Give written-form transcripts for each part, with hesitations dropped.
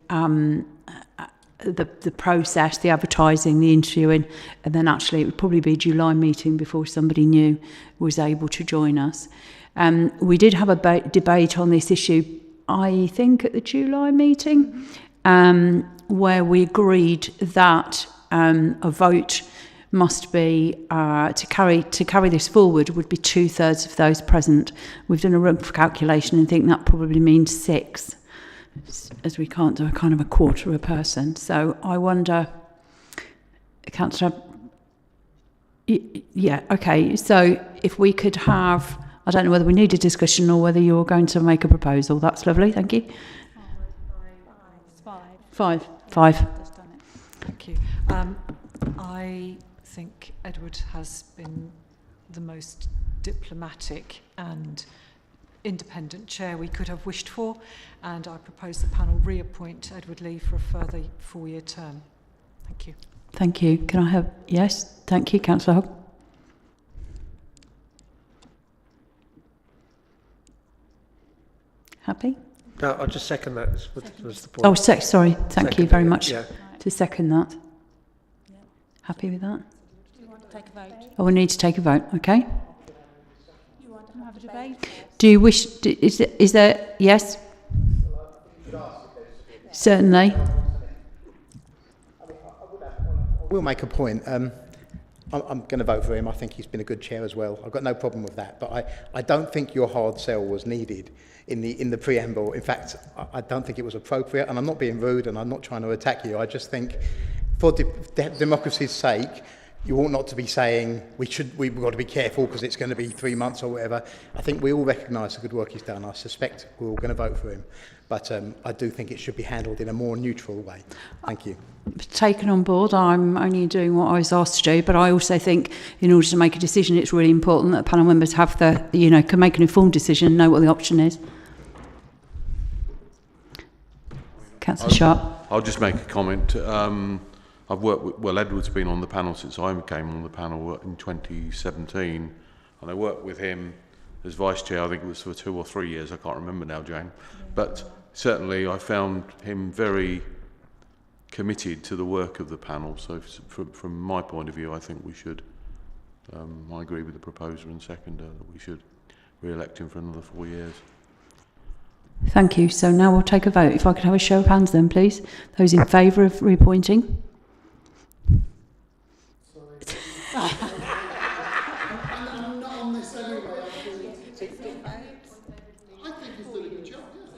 the process, the advertising, the interviewing, and then actually it would probably be a July meeting before somebody new was able to join us. We did have a debate on this issue, I think, at the July meeting, where we agreed that a vote must be to carry this forward would be 2/3 of those present. We've done a rough calculation and think that probably means 6, as we can't do a kind of a quarter of a person. So I wonder, Councillor, yeah, okay. So if we could have, I don't know whether we need a discussion or whether you're going to make a proposal. That's lovely. Thank you. Five. Thank you. I think Edward has been the most diplomatic and independent chair we could have wished for, and I propose the panel reappoint Edward Lee for a further 4-year term. Thank you. Thank you. Can I have, yes, thank you, Councillor Hogg. Happy? No, I'll just second that. Was the point. Oh, sorry. Thank you very much yeah. to second that. Yeah. Happy with that? Do you want to take a vote? Oh, we need to take a vote. Okay. You want to have a debate? Do you wish? Is there? Yes. Certainly. We'll make a point. I'm going to vote for him. I think he's been a good chair as well. I've got no problem with that. But I don't think your hard sell was needed in the preamble. In fact, I don't think it was appropriate. And I'm not being rude and I'm not trying to attack you. I just think for democracy's sake, you ought not to be saying we've got to be careful because it's going to be 3 months or whatever. I think we all recognise the good work he's done. I suspect we're all going to vote for him. But I do think it should be handled in a more neutral way. Thank you. Taken on board. I'm only doing what I was asked to do, but I also think in order to make a decision, it's really important that panel members have can make an informed decision and know what the option is. Councillor Sharp. I'll just make a comment. I've worked with, Edward's been on the panel since I came on the panel in 2017, and I worked with him as vice chair. I think it was for 2 or 3 years. I can't remember now, Jane. But certainly I found him very committed to the work of the panel. So from my point of view, I think we should, I agree with the proposer and seconder that we should re-elect him for another 4 years. Thank you. So now we'll take a vote. If I could have a show of hands then, please. Those in favour of reappointing?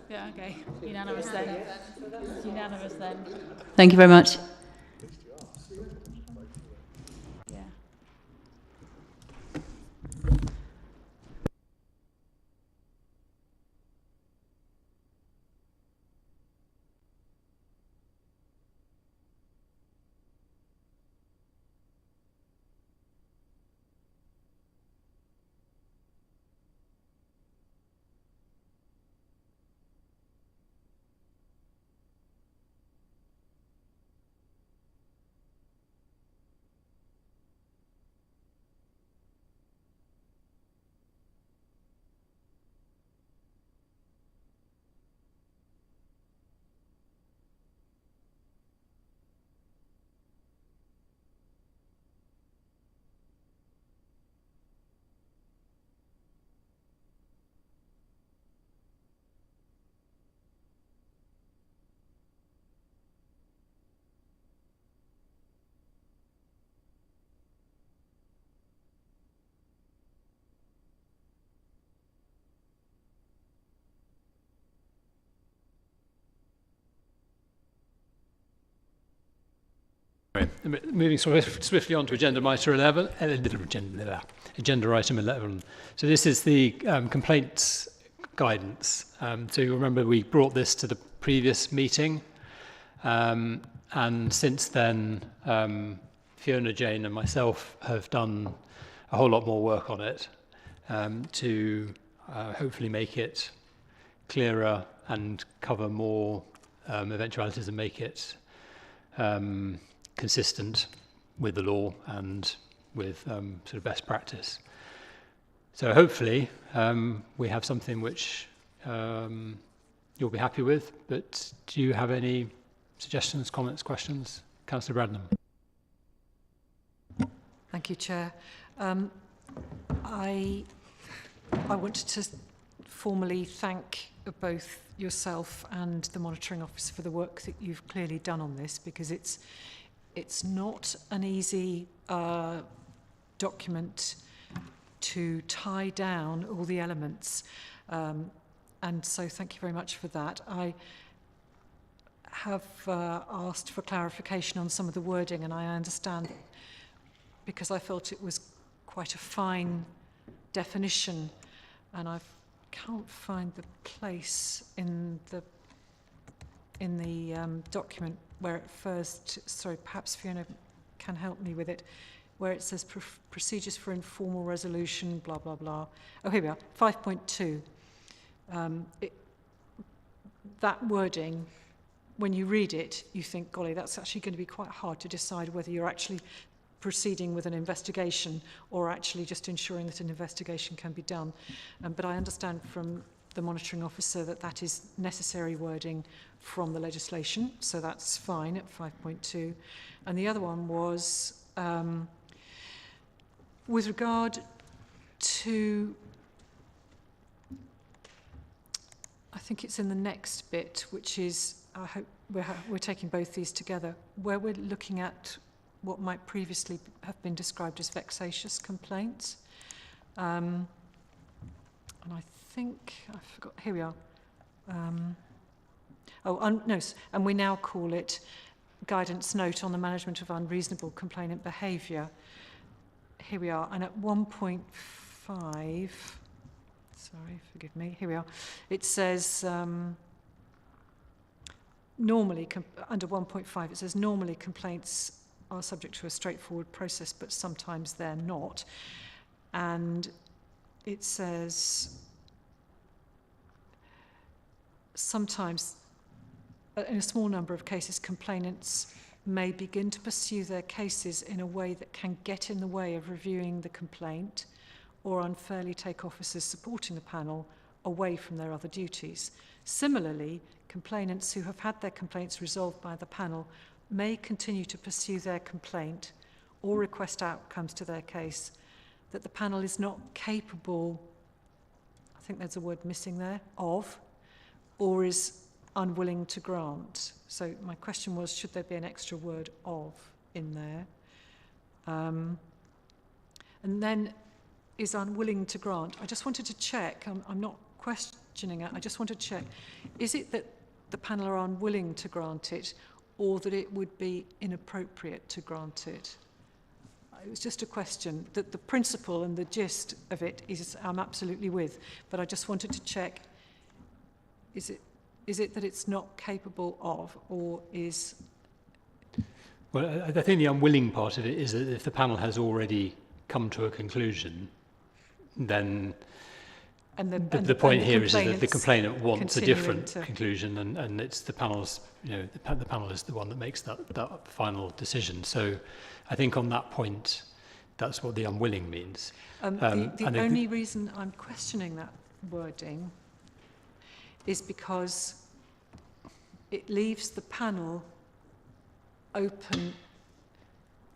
Yeah, okay. Unanimous then. Unanimous then. Thank you very much. Yeah. Moving swiftly on to agenda item 11. Agenda item 11. So this is the complaints guidance. So you remember we brought this to the previous meeting, and since then Fiona, Jane and myself have done a whole lot more work on it to hopefully make it clearer and cover more eventualities and make it consistent with the law and with sort of best practice. So hopefully we have something which you'll be happy with, but do you have any suggestions, comments, questions? Councillor Bradnam. Thank you, Chair. I wanted to formally thank both yourself and the monitoring officer for the work that you've clearly done on this, because it's not an easy document to tie down all the elements, and so thank you very much for that. I have asked for clarification on some of the wording, and I understand because I felt it was quite a fine definition, and I can't find the place in the document where it first, sorry, perhaps Fiona can help me with it, where it says procedures for informal resolution, blah, blah, blah. Oh, here we are, 5.2. That wording, when you read it, you think, golly, that's actually going to be quite hard to decide whether you're actually proceeding with an investigation or actually just ensuring that an investigation can be done. But I understand from the monitoring officer that that is necessary wording from the legislation, so that's fine at 5.2. And the other one was with regard to, I think it's in the next bit, which is, I hope we're taking both these together, where we're looking at what might previously have been described as vexatious complaints. And I think, I forgot, here we are. And we now call it guidance note on the management of unreasonable complainant behaviour. Here we are, and at 1.5, sorry, forgive me, here we are, it says, normally, under 1.5, it says normally complaints are subject to a straightforward process, but sometimes they're not. And it says sometimes, in a small number of cases, complainants may begin to pursue their cases in a way that can get in the way of reviewing the complaint or unfairly take officers supporting the panel away from their other duties. Similarly, complainants who have had their complaints resolved by the panel may continue to pursue their complaint or request outcomes to their case that the panel is not capable, I think there's a word missing there, of, or is unwilling to grant. So my question was, should there be an extra word of in there? And then is unwilling to grant. I just wanted to check, I'm not questioning it, I just want to check, is it that the panel are unwilling to grant it, or that it would be inappropriate to grant it? It was just a question. That the principle and the gist of it is I'm absolutely with, but I just wanted to check, is it that it's not capable of, or is... Well, I think the unwilling part of it is that if the panel has already come to a conclusion, then the point here is that the complainant wants a different conclusion, and it's the panel's, the panel is the one that makes that final decision. So I think on that point, that's what the unwilling means. The only reason I'm questioning that wording is because it leaves the panel open,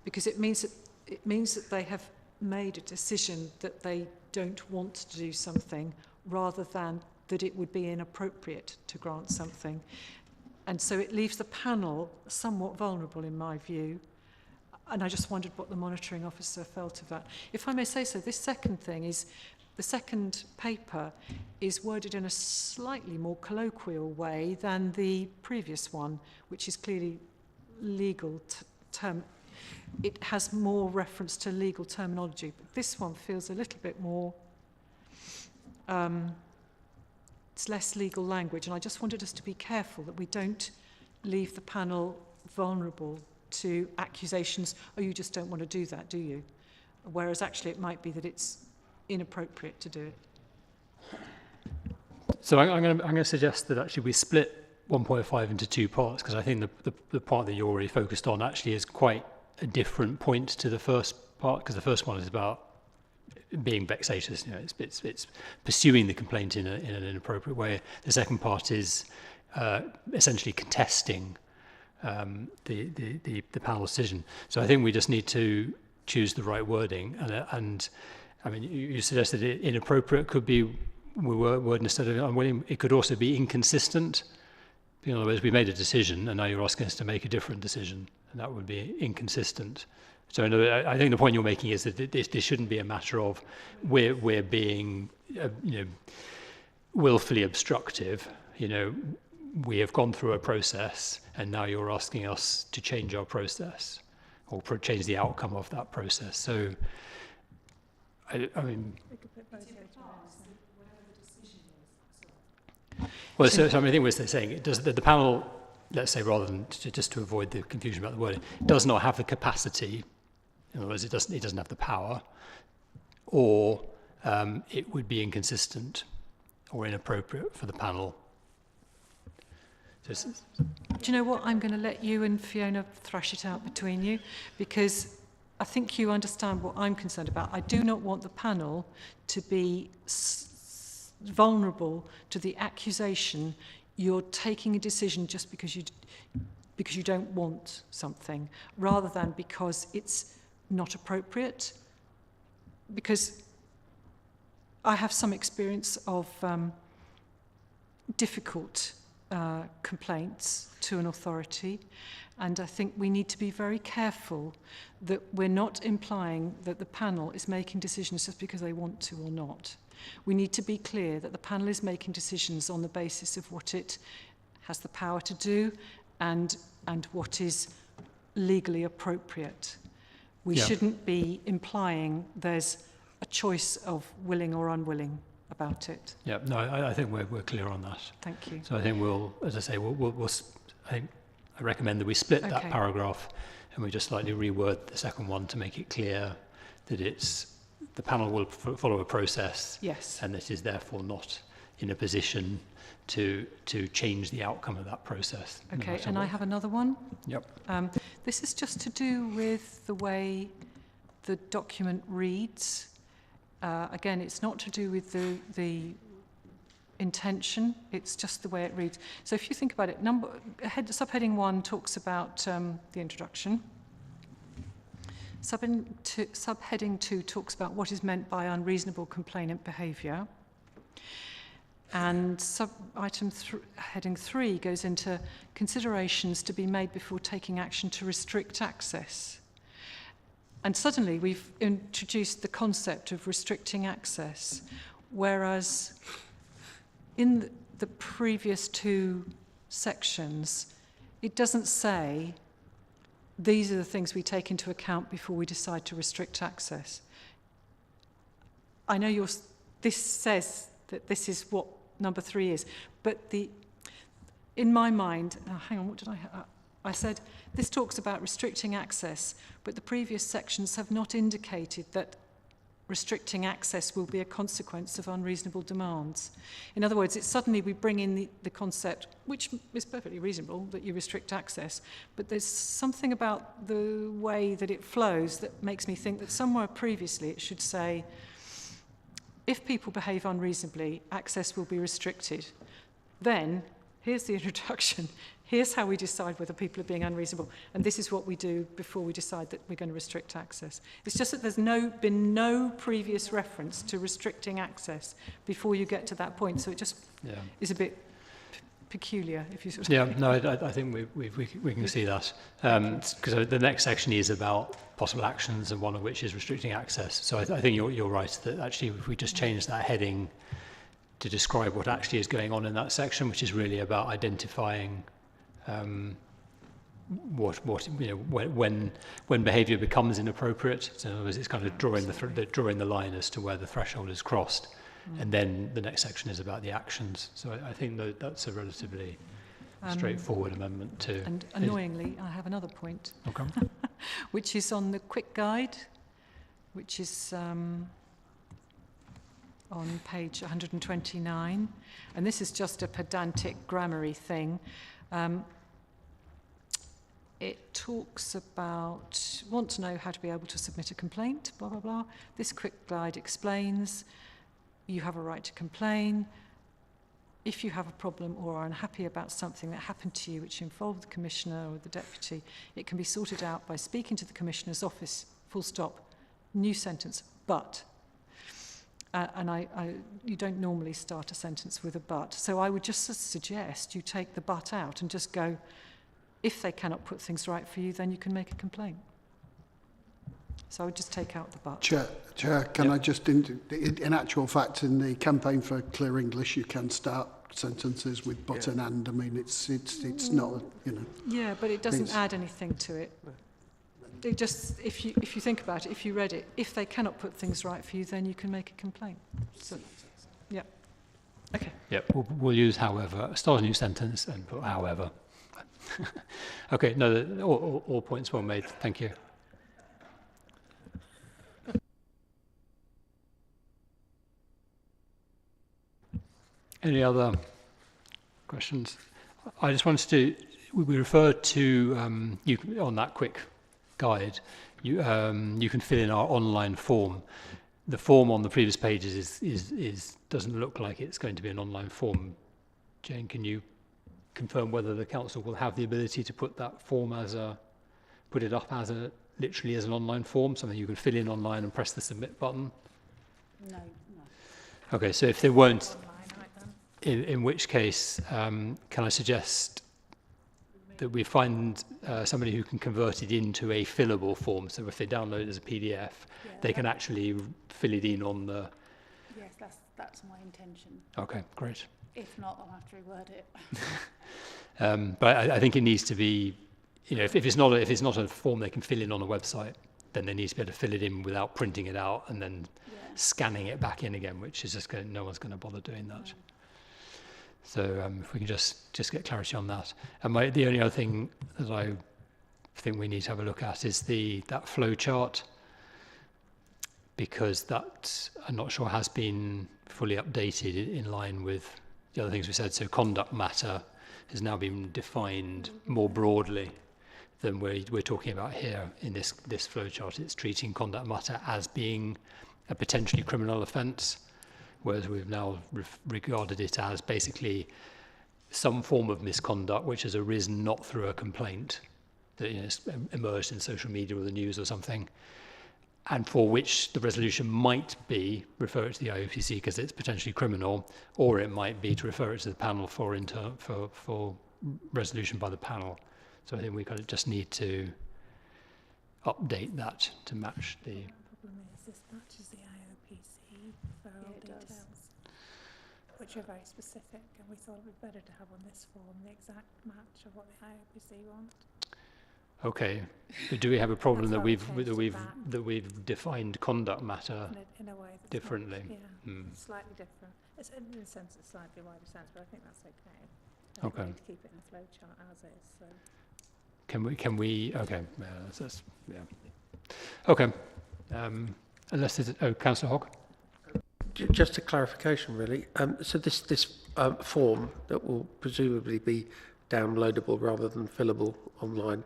because it means that they have made a decision that they don't want to do something, rather than that it would be inappropriate to grant something. And so it leaves the panel somewhat vulnerable, in my view. And I just wondered what the monitoring officer felt of that. If I may say so, this second thing is, the second paper is worded in a slightly more colloquial way than the previous one, which is clearly legal term. It has more reference to legal terminology, but this one feels a little bit more, it's less legal language, and I just wanted us to be careful that we don't leave the panel vulnerable to accusations, oh, you just don't want to do that, do you? Whereas actually it might be that it's inappropriate to do it. So I'm going to suggest that actually we split 1.5 into two parts, because I think the part that you're already focused on actually is quite a different point to the first part, because the first one is about being vexatious, it's pursuing the complaint in an inappropriate way. The second part is essentially contesting the panel decision. So I think we just need to choose the right wording. And I mean, you suggested inappropriate could be word instead of unwilling. It could also be inconsistent. In other words, we made a decision, and now you're asking us to make a different decision, and that would be inconsistent. So I think the point you're making is that this shouldn't be a matter of we're being willfully obstructive. We have gone through a process, and now you're asking us to change our process or change the outcome of that process. So, I mean, well, so I mean, I think what they're saying, it does the panel, let's say, rather than just to avoid the confusion about the wording, does not have the capacity. In other words, it doesn't have the power, or it would be inconsistent or inappropriate for the panel. So do you know what? I'm going to let you and Fiona thrash it out between you, because I think you understand what I'm concerned about. I do not want the panel to be vulnerable to the accusation you're taking a decision just because you don't want something, rather than because it's not appropriate. Because I have some experience of difficult complaints to an authority, and I think we need to be very careful that we're not implying that the panel is making decisions just because they want to or not. We need to be clear that the panel is making decisions on the basis of what it has the power to do and what is legally appropriate. We shouldn't be implying there's a choice of willing or unwilling about it. Yeah, no, I think we're clear on that. Thank you. So I think as I say, I recommend that we split that paragraph and we just slightly reword the second one to make it clear that the panel will follow a process. Yes. And that is therefore not in a position to change the outcome of that process. Okay, and I have another one. Yep. This is just to do with the way the document reads. Again, it's not to do with the intention, it's just the way it reads. So if you think about it, subheading 1 talks about the introduction. Subheading 2 talks about what is meant by unreasonable complainant behaviour. And heading 3 goes into considerations to be made before taking action to restrict access. And suddenly we've introduced the concept of restricting access, whereas in the previous 2 sections, it doesn't say these are the things we take into account before we decide to restrict access. I know this says that this is what number 3 is, but in my mind, hang on, what did I said this talks about restricting access, but the previous sections have not indicated that restricting access will be a consequence of unreasonable demands. In other words, suddenly we bring in the concept, which is perfectly reasonable, that you restrict access, but there's something about the way that it flows that makes me think that somewhere previously it should say, if people behave unreasonably, access will be restricted. Then, here's the introduction. Here's how we decide whether people are being unreasonable. And this is what we do before we decide that we're going to restrict access. It's just that there's been no previous reference to restricting access before you get to that point. So it just is a bit peculiar, if you sort of... Yeah, no, I think we can see that. Because the next section is about possible actions, and one of which is restricting access. So I think you're right that actually if we just change that heading to describe what actually is going on in that section, which is really about identifying when behaviour becomes inappropriate. So in other words, it's kind of drawing the line as to where the threshold is crossed, and then the next section is about the actions. So I think that's a relatively straightforward amendment too. And annoyingly, I have another point, okay. which is on the quick guide, which is on page 129, and this is just a pedantic grammary thing. It talks about, want to know how to be able to submit a complaint, blah, blah, blah. This quick guide explains you have a right to complain. if you have a problem or are unhappy about something that happened to you which involved the Commissioner or the Deputy, it can be sorted out by speaking to the Commissioner's office, full stop, new sentence, but. You don't normally start a sentence with a but. So I would just suggest you take the but out and just go, if they cannot put things right for you, then you can make a complaint. So I would just take out the but. Chair, can I just, in actual fact, in the campaign for Clear English, you can start sentences with but and and. I mean, it's not, you know. Yeah, but it doesn't add anything to it. It just, if you think about it, if you read it, if they cannot put things right for you, then you can make a complaint. So, yeah. Okay. Yep, we'll use however, start a new sentence and put however. Okay, no, all points well made. Thank you. Any other questions? I just wanted to, we referred to, you on that quick guide, you can fill in our online form. The form on the previous pages is doesn't look like it's going to be an online form. Jane, can you confirm whether the council will have the ability to put that form put it up as literally as an online form, something you can fill in online and press the submit button? No. Okay, so if they won't, in which case, can I suggest that we find somebody who can convert it into a fillable form, so if they download it as a PDF, they can actually fill it in on the... Yes, that's my intention. Okay, great. If not, I'll have to reword it. But I think it needs to be, you know, if it's not a form they can fill in on a website, then they need to be able to fill it in without printing it out and then scanning it back in again, which is just no one's going to bother doing that. So if we can just get clarity on that. And the only other thing that I think we need to have a look at is that flow chart, because that, I'm not sure, has been fully updated in line with the other things we said. So conduct matter has now been defined more broadly than we're talking about here in this flow chart. It's treating conduct matter as being a potentially criminal offence, whereas we've now regarded it as basically some form of misconduct which has arisen not through a complaint that emerged in social media or the news or something, and for which the resolution might be refer it to the IOPC because it's potentially criminal, or it might be to refer it to the panel for resolution by the panel. So I think we kind of just need to update that to match the... The problem is this matches the IOPC referral details, which are very specific, and we thought it would be better to have on this form the exact match of what the IOPC want. Okay, but do we have a problem that we've defined conduct matter in a way that's differently? Slightly different. It's in a sense it's slightly wider sense, but I think that's okay. Okay. We need to keep it in the flow chart as is. So. Can we? Okay, yeah. Okay. Unless there's Councillor Hogg. Just a clarification, really. So this form that will presumably be downloadable rather than fillable online,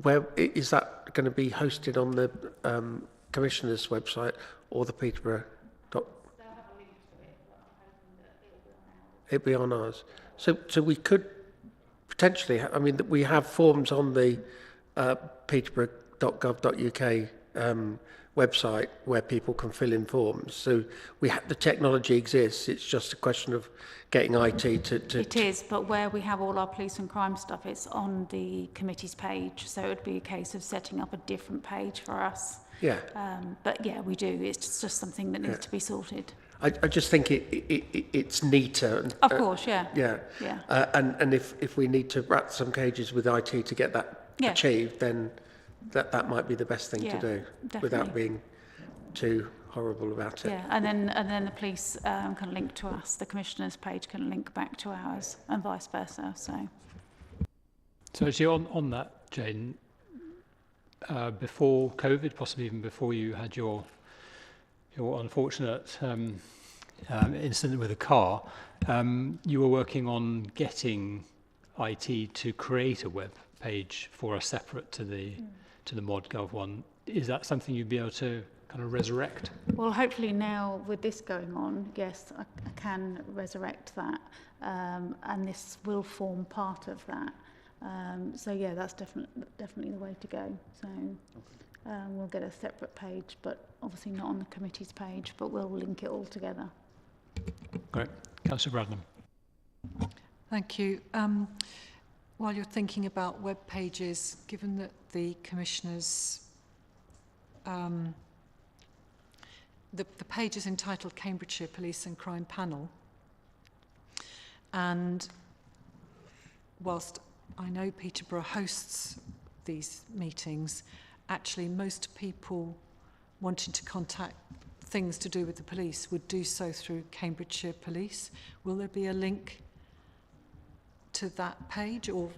where is that going to be hosted on the Commissioner's website or the Peterborough? It'll be on ours. So we could potentially, I mean, we have forms on the peterborough.gov.uk website where people can fill in forms. So the technology exists. It's just a question of getting IT to... It is, but where we have all our police and crime stuff, it's on the committee's page. So it would be a case of setting up a different page for us. Yeah. But yeah, we do. It's just something that needs to be sorted. I just think it's neater. Of course, yeah. Yeah. And if we need to rat some cages with IT to get that achieved, then that might be the best thing to do, definitely. Without being too horrible about it. Yeah, and then the police can link to us. The Commissioner's page can link back to ours, and vice versa. So actually, on that, Jane, before COVID, possibly even before you had your unfortunate incident with a car, you were working on getting IT to create a web page for us separate to the ModGov one. is that something you'd be able to kind of resurrect? Well, hopefully now with this going on, yes, I can resurrect that, and this will form part of that. So yeah, that's definitely the way to go. So we'll get a separate page, but obviously not on the committee's page, but we'll link it all together. Great. Councillor Bradnam. Thank you. While you're thinking about web pages, given that the commissioners, the page is entitled Cambridgeshire Police and Crime Panel, and whilst I know Peterborough hosts these meetings, actually most people wanting to contact things to do with the police would do so through Cambridgeshire Police. Will there be a link to that page or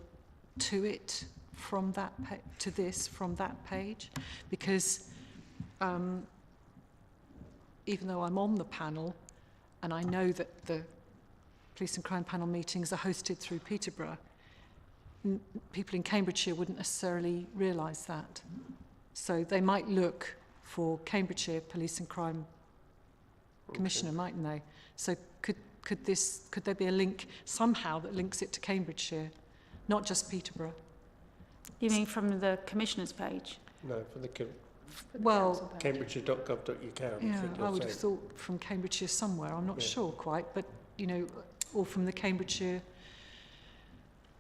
to it from that to this from that page? Because even though I'm on the panel and I know that the Police and Crime Panel meetings are hosted through Peterborough, people in Cambridgeshire wouldn't necessarily realise that. So they might look for Cambridgeshire Police and Crime Commissioner, mightn't they? So could there be a link somehow that links it to Cambridgeshire, not just Peterborough? You mean from the Commissioner's page? No, for the well, cambridgeshire.gov.uk. yeah, I would have thought from Cambridgeshire somewhere. I'm not sure quite, but you know, or from the Cambridgeshire.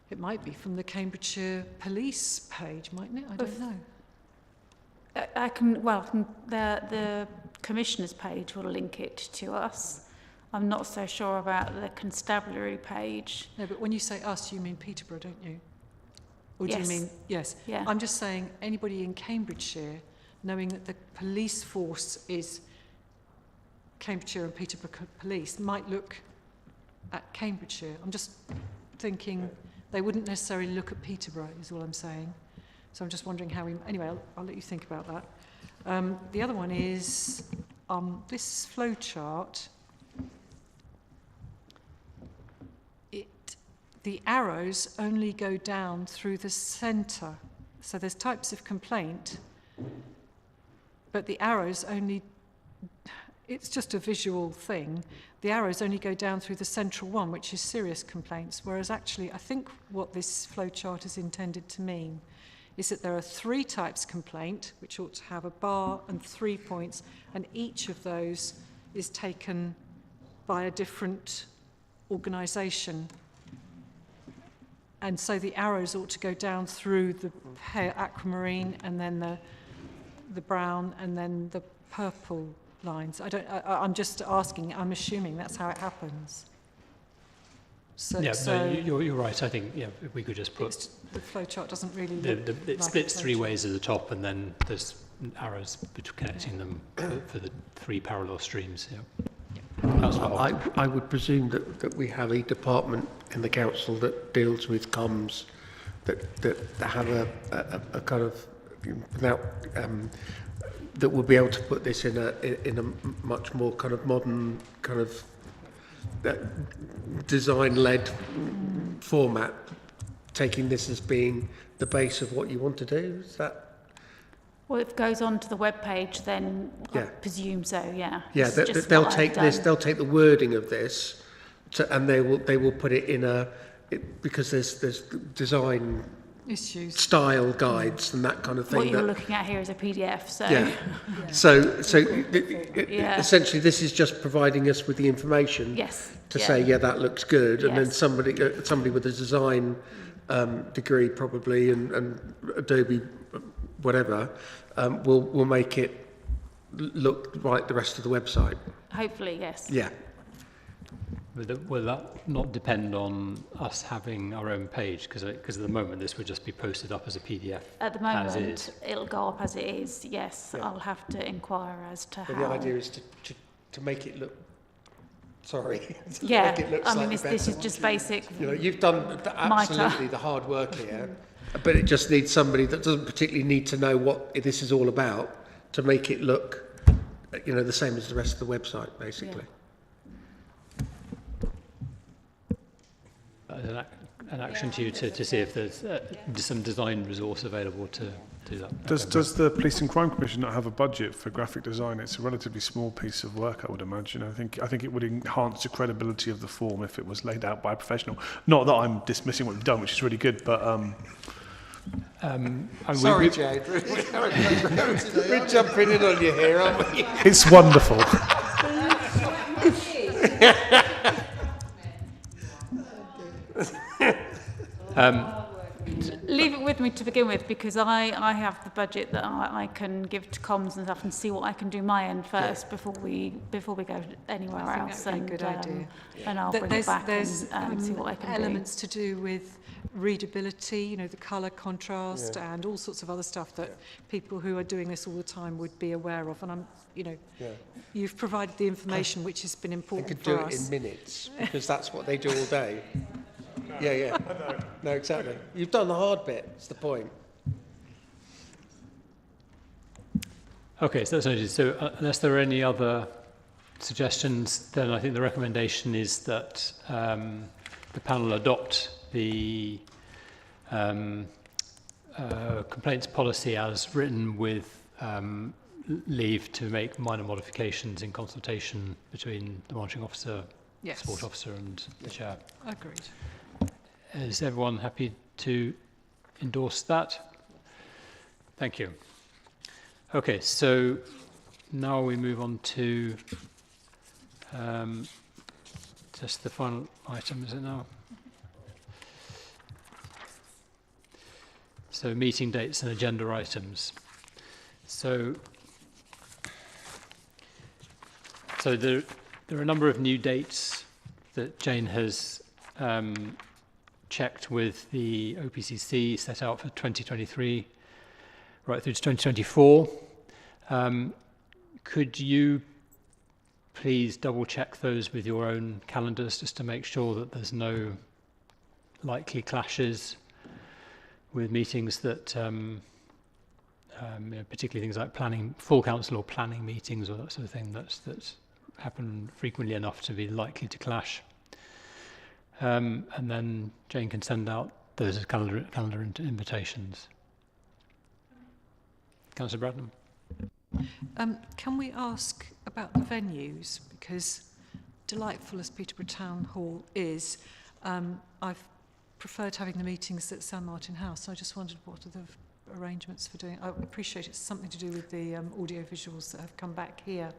It might be from the Cambridgeshire Police page, mightn't it? I don't know. I can. Well, the Commissioner's page will link it to us. I'm not so sure about the constabulary page. No, but when you say us, you mean Peterborough, don't you? Or do Yes. you mean, yes. Yeah. I'm just saying anybody in Cambridgeshire, knowing that the police force is Cambridgeshire and Peterborough Police, might look at Cambridgeshire. I'm just thinking they wouldn't necessarily look at Peterborough, is all I'm saying. So I'm just wondering how we... Anyway, I'll let you think about that. The other one is this flow chart. The arrows only go down through the centre. So there's types of complaint, but the arrows only... It's just a visual thing. The arrows only go down through the central one, which is serious complaints, whereas actually I think what this flow chart is intended to mean is that there are 3 types of complaint, which ought to have a bar and 3 points, and each of those is taken by a different organisation. And so the arrows ought to go down through the aquamarine and then the brown and then the purple lines. I'm just asking, I'm assuming that's how it happens. So, Yeah, so no, you're right. I think if we could just put... The flow chart doesn't really look it like splits 3 ways at the top, and then there's arrows connecting them for the 3 parallel streams. Yeah. I would presume that we have a department in the council that deals with comms that have a kind of without that will be able to put this in a much more kind of modern kind of design-led format, taking this as being the base of what you want to do. Is that? Well, if it goes onto the web page, then I Yeah. presume so. Yeah. Yeah, It's just they'll what I've take this. done. They'll take the wording of this, and they will put it in because there's design issues. style guides and that kind of thing. What you're looking at here is a PDF. So. Yeah. So Yeah. essentially, this is just providing us with the information Yes. to yeah. say, yeah, that looks good, and then Yes. somebody with a design degree probably and Adobe whatever will make it look like the rest of the website. Hopefully, yes. Yeah. Will that not depend on us having our own page? Because at the moment this would just be posted up as a PDF. At the as moment, is. it'll go up as it is. Yes, Yeah. I'll have to inquire as to But how. the idea is to make it look. Sorry. to Yeah, make it look I mean, slightly this is better. just basic. You know, you've done absolutely the hard work here, but it just needs somebody that doesn't particularly need to know what this is all about to make it look, the same as the rest of the website, basically. an action to you to see if there's some design resource available to do that. Does the Police and Crime Commission not have a budget for graphic design? It's a relatively small piece of work, I would imagine. I think it would enhance the credibility of the form if it was laid out by a professional. Not that I'm dismissing what you've done, which is really good, but sorry, Jade. We're jumping in on you here, aren't we? It's wonderful. Leave it with me to begin with, because I have the budget that I can give to comms and stuff and see what I can do my end first before we go anywhere else. That'd be a good idea. And I'll bring it back there's and see what I can elements to do with readability, you know, the colour contrast and all sorts of other stuff that people who are doing this all the time would be aware of. And you've provided the information which has been important for us. They could do it in minutes, because that's what they do all day. Yeah. No, exactly. You've done the hard bit. That's the point. Okay, so unless there are any other suggestions, then I think the recommendation is that the panel adopt the complaints policy as written, with leave to make minor modifications in consultation between the monitoring officer, support officer and the chair. Agreed. Is everyone happy to endorse that? Thank you. Okay, so now we move on to just the final item, is it now? So meeting dates and agenda items. So there are a number of new dates that Jane has checked with the OPCC, set out for 2023 right through to 2024. Could you please double check those with your own calendars, just to make sure that there's no likely clashes with meetings that particularly things like planning, full council or planning meetings or that sort of thing that's happen frequently enough to be likely to clash. And then Jane can send out those as calendar invitations. Councillor Bradnam. Can we ask about the venues? Because delightful as Peterborough Town Hall is, I've preferred having the meetings at San Martin House. I just wondered what are the arrangements for doing. I appreciate it's something to do with the audio visuals that have come back here,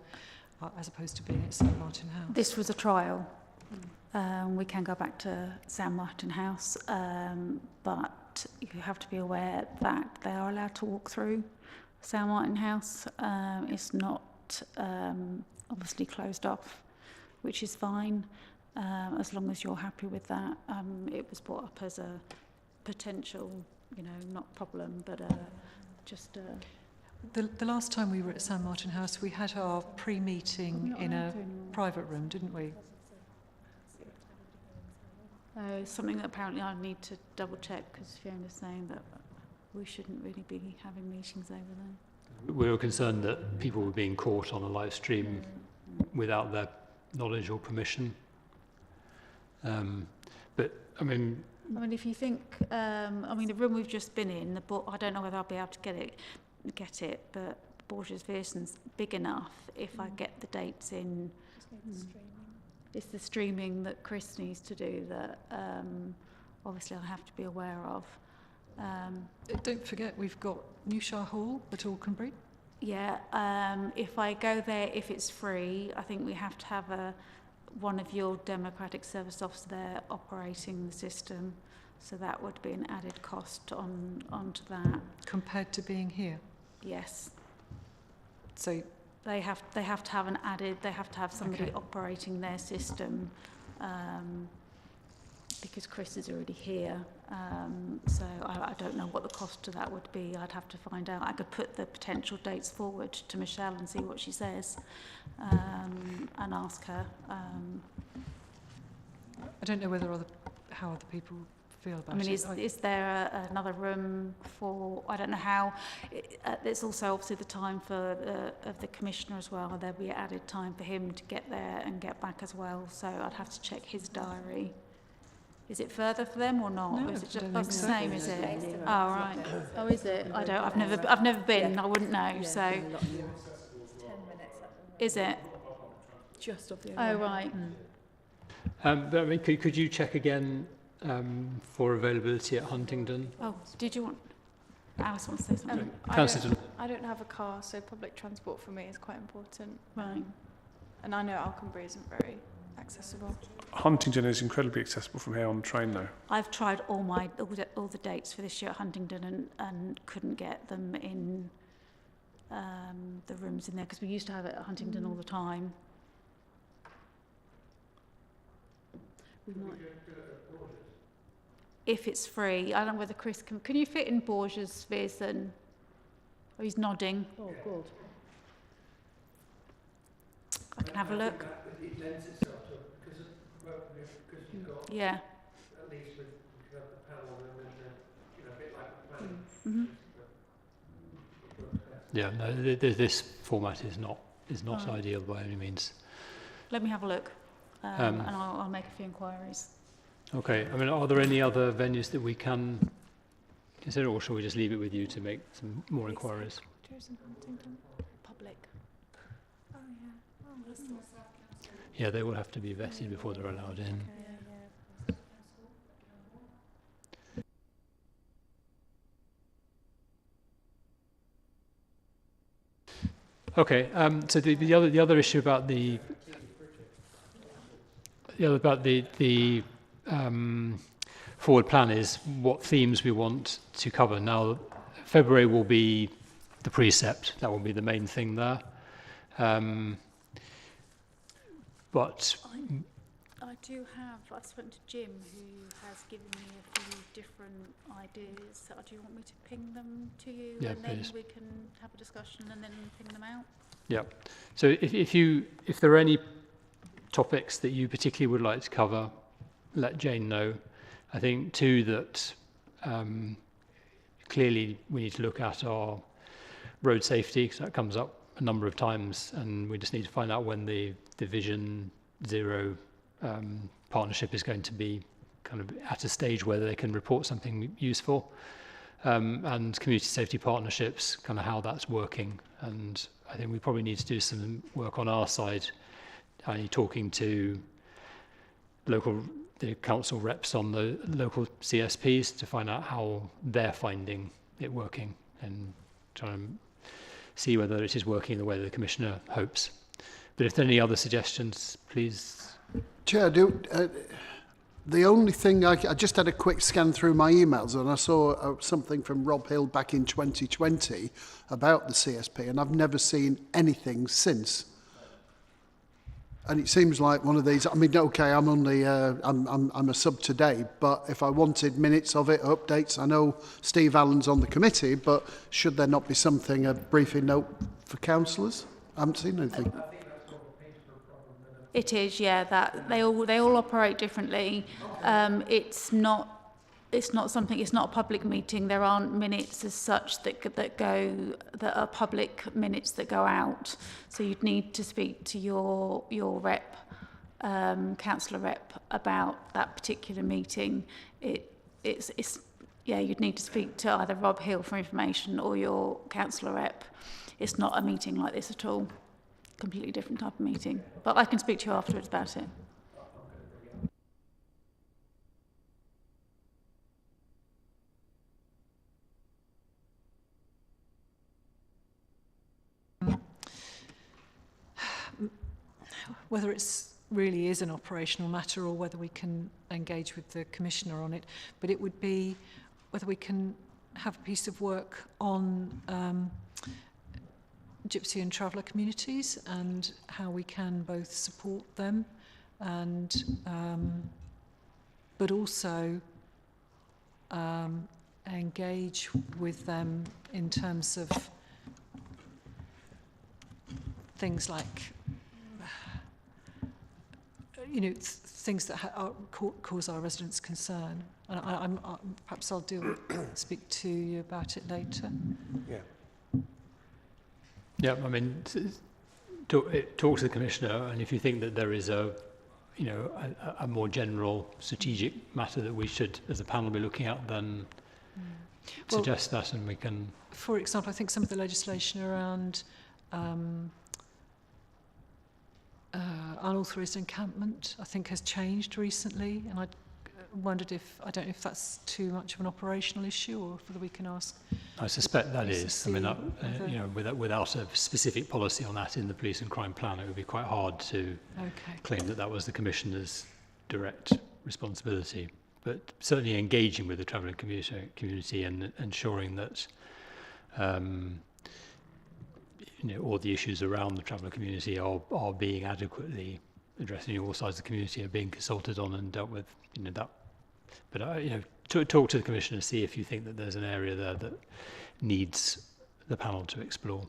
as opposed to being at San Martin House. This was a trial. We can go back to San Martin House, but you have to be aware that they are allowed to walk through San Martin House. It's not obviously closed off, which is fine, as long as you're happy with that. It was brought up as a potential, not problem, but just... The last time we were at San Martin House, we had our pre-meeting in a private room, didn't we? Something that apparently I need to double check, because Fiona's saying that we shouldn't really be having meetings over there. We were concerned that people were being caught on a live stream without their knowledge or permission. But I mean, if you think, the room we've just been in, I don't know whether I'll be able to get it, but Borges Verson's big enough if I get the dates in. It's the streaming that Chris needs to do that obviously I have to be aware of. Don't forget, we've got Newshire Hall at Alconbury. Yeah, if I go there, if it's free, I think we have to have one of your democratic service officers there operating the system, so that would be an added cost onto that. Compared to being here? Yes. So they have to have somebody operating their system, because Chris is already here. So I don't know what the cost to that would be. I'd have to find out. I could put the potential dates forward to Michelle and see what she says, and ask her. I don't know how other people feel about it. Is there another room for? I don't know how. There's also obviously the time for of the commissioner as well. There'll be added time for him to get there and get back as well. So I'd have to check his diary. Is it further for them or not? No, Or is it I don't just the think so. same? Is it? Oh right. Oh, is it? I don't. I've never been. I wouldn't know. So. Is it? Just off the Oh right. But I mean, could you check again for availability at Huntingdon? Oh, did you want? Alice wants to say something. Councillor, I don't have a car, so public transport for me is quite important. Right. And I know Alconbury isn't very accessible. Huntingdon is incredibly accessible from here on the train, though. I've tried all the dates for this year at Huntingdon and couldn't get them in the rooms in there because we used to have it at Huntingdon all the time. We might. If it's free, I don't know whether Chris can you fit in Borges' Viersen? Oh, he's nodding. Oh, good. I can have a look. It lends itself to because you've got Yeah. at least with the panel and then a bit like the panel. Mm-hmm. yeah, no, this format is not ideal by any means. Let me have a look, and I'll make a few inquiries. Okay, I mean, are there any other venues that we can consider, or shall we just leave it with you to make some more inquiries? Public. Oh, yeah. Oh, that's not... Yeah, they will have to be vetted before they're allowed in. Okay, so the other issue about the forward plan is what themes we want to cover. Now, February will be the precept. That will be the main thing there. But I've spoken to Jim, who has given me a few different ideas. So do you want me to ping them to you? Yeah, and then please. we can have a discussion and then ping them out? yeah, so if there are any topics that you particularly would like to cover, let Jane know. I think too that clearly we need to look at our road safety, because that comes up a number of times, and we just need to find out when the Vision Zero partnership is going to be kind of at a stage where they can report something useful, and community safety partnerships, kind of how that's working. And I think we probably need to do some work on our side, talking to the council reps on the local CSPs to find out how they're finding it working and trying to see whether it is working in the way the Commissioner hopes. But if there are any other suggestions, please. Chair, the only thing I just had a quick scan through my emails and I saw something from Rob Hill back in 2020 about the CSP, and I've never seen anything since. And it seems like one of these. I mean, okay, I'm only I'm a sub today, but if I wanted minutes of it, updates, I know Steve Allen's on the committee, but should there not be something, a briefing note for councillors? I haven't seen anything. It is, yeah. That they all operate differently. It's not something. It's not a public meeting. There aren't minutes as such that are public minutes that go out. So you'd need to speak to your rep, councillor rep, about that particular meeting. It's you'd need to speak to either Rob Hill for information or your councillor rep. It's not a meeting like this at all. Completely different type of meeting. But I can speak to you afterwards about it. Whether it's really is an operational matter or whether we can engage with the Commissioner on it, but it would be whether we can have a piece of work on Gypsy and Traveller communities and how we can both support them and but also engage with them in terms of things like things that cause our residents concern. And perhaps I'll speak to you about it later. Yeah. Yeah, I mean, talk to the Commissioner, and if you think that there is you know, a more general strategic matter that we should, as a panel, be looking at, then suggest that, and we can. For example, I think some of the legislation around unauthorised encampment, I think, has changed recently, and I wondered if, I don't know if that's too much of an operational issue, or whether we can ask. I suspect that is. I mean, that, you know, without a specific policy on that in the police and crime plan, it would be quite hard to claim that that was the Commissioner's direct responsibility. But certainly engaging with the travelling community and ensuring that you know, all the issues around the traveller community are being adequately addressed, all sides of the community are being consulted on and dealt with, you know, that. But, you know, talk to the Commissioner, see if you think that there's an area there that needs the panel to explore.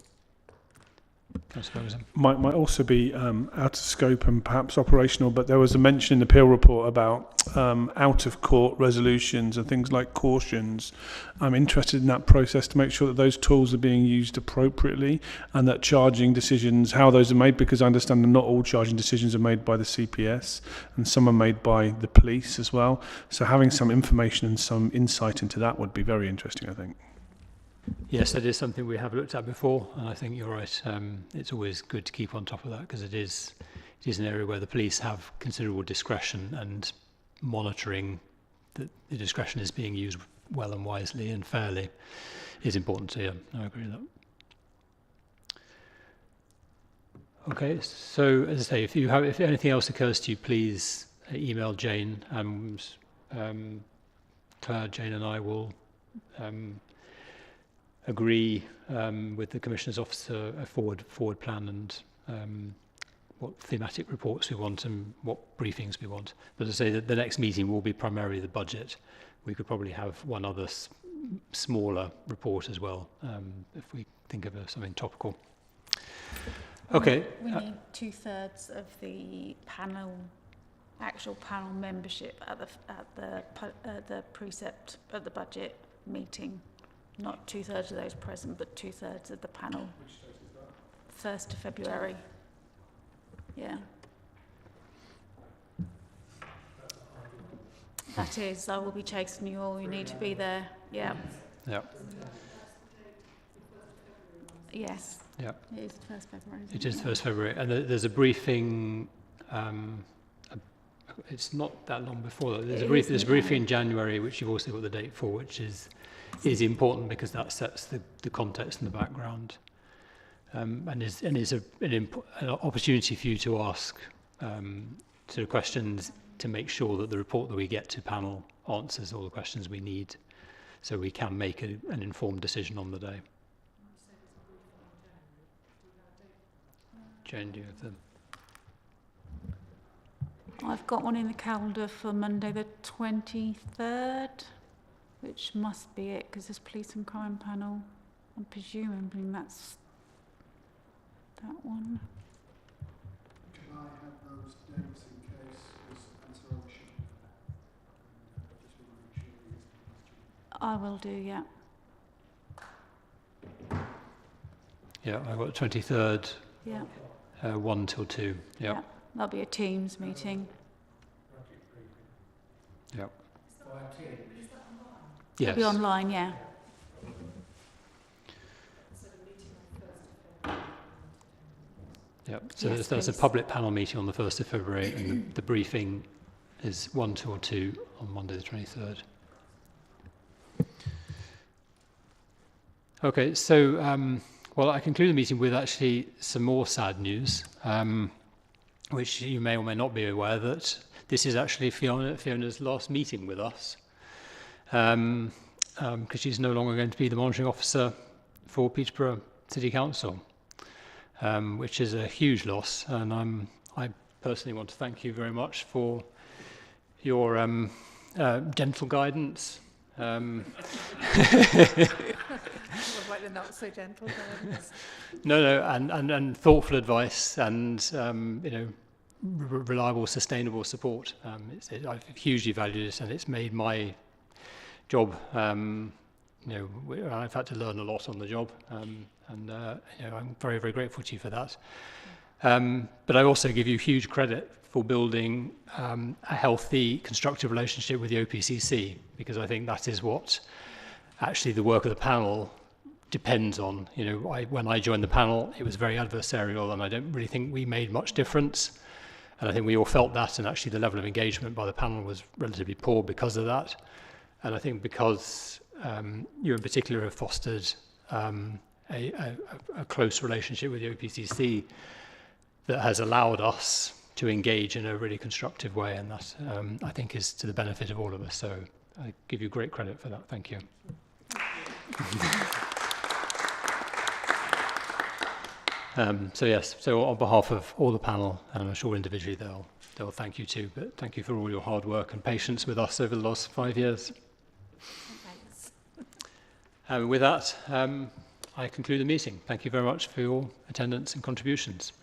I suppose. Might also be out of scope and perhaps operational, but there was a mention in the Peel report about out of court resolutions and things like cautions. I'm interested in that process to make sure that those tools are being used appropriately, and that charging decisions, how those are made, because I understand that not all charging decisions are made by the CPS and some are made by the police as well. So having some information and some insight into that would be very interesting, I think. Yes, that is something we have looked at before, and I think you're right. It's always good to keep on top of that, because it is an area where the police have considerable discretion, and monitoring that the discretion is being used well and wisely and fairly is important. So yeah, I agree with that. Okay, so as I say, if anything else occurs to you, please email Jane. Claire, Jane, and I will. Agree with the Commissioner's Office a forward plan, and what thematic reports we want and what briefings we want. But as I say, the next meeting will be primarily the budget. We could probably have one other smaller report as well, if we think of something topical. Okay. We need 2/3 of the panel, actual panel membership at the precept at the budget meeting. Not 2/3 of those present, but 2/3 of the panel. Which date is that? 1st of February. Yeah. That is, I will be chasing you all. You need to be there. Yeah. Yeah. Yes. Yeah. It is the 1st of February. It is the 1st of February, and there's a briefing. It's not that long before that. There's a briefing in January, which you've also got the date for, which is important because that sets the context and the background, and is an opportunity for you to ask sort of questions to make sure that the report that we get to panel answers all the questions we need, so we can make an informed decision on the day. Jane, do you have them? I've got one in the calendar for Monday the 23rd, which must be it, because there's police and crime panel. I'm presuming that's that one. Can I have those dates in case there's an answer I will do, yeah. Yeah, I've got the 23rd. Yeah. 1 till 2. Yeah. That'll be a Teams meeting. Yeah. Yes. It'll be online, yeah. Yeah. So yes, there's a public panel meeting on the 1st of February, and the briefing is 1 till 2 on Monday the 23rd. Okay, so well, I conclude the meeting with actually some more sad news, which you may or may not be aware that this is actually Fiona's last meeting with us, because she's no longer going to be the monitoring officer for Peterborough City Council, which is a huge loss. And I personally want to thank you very much for your gentle guidance. Like the not so gentle guidance. No, and thoughtful advice, and reliable, sustainable support. I've hugely valued it, and it's made my job. I've had to learn a lot on the job, and I'm very, very grateful to you for that. But I also give you huge credit for building a healthy, constructive relationship with the OPCC, because I think that is what actually the work of the panel depends on. You know, when I joined the panel, it was very adversarial, and I don't really think we made much difference. And I think we all felt that, and actually the level of engagement by the panel was relatively poor because of that. And I think because you in particular have fostered a close relationship with the OPCC that has allowed us to engage in a really constructive way, and that I think is to the benefit of all of us. So I give you great credit for that. Thank you. So on behalf of all the panel, and I'm sure individually they'll thank you too, but thank you for all your hard work and patience with us over the last 5 years. With that, I conclude the meeting. Thank you very much for your attendance and contributions.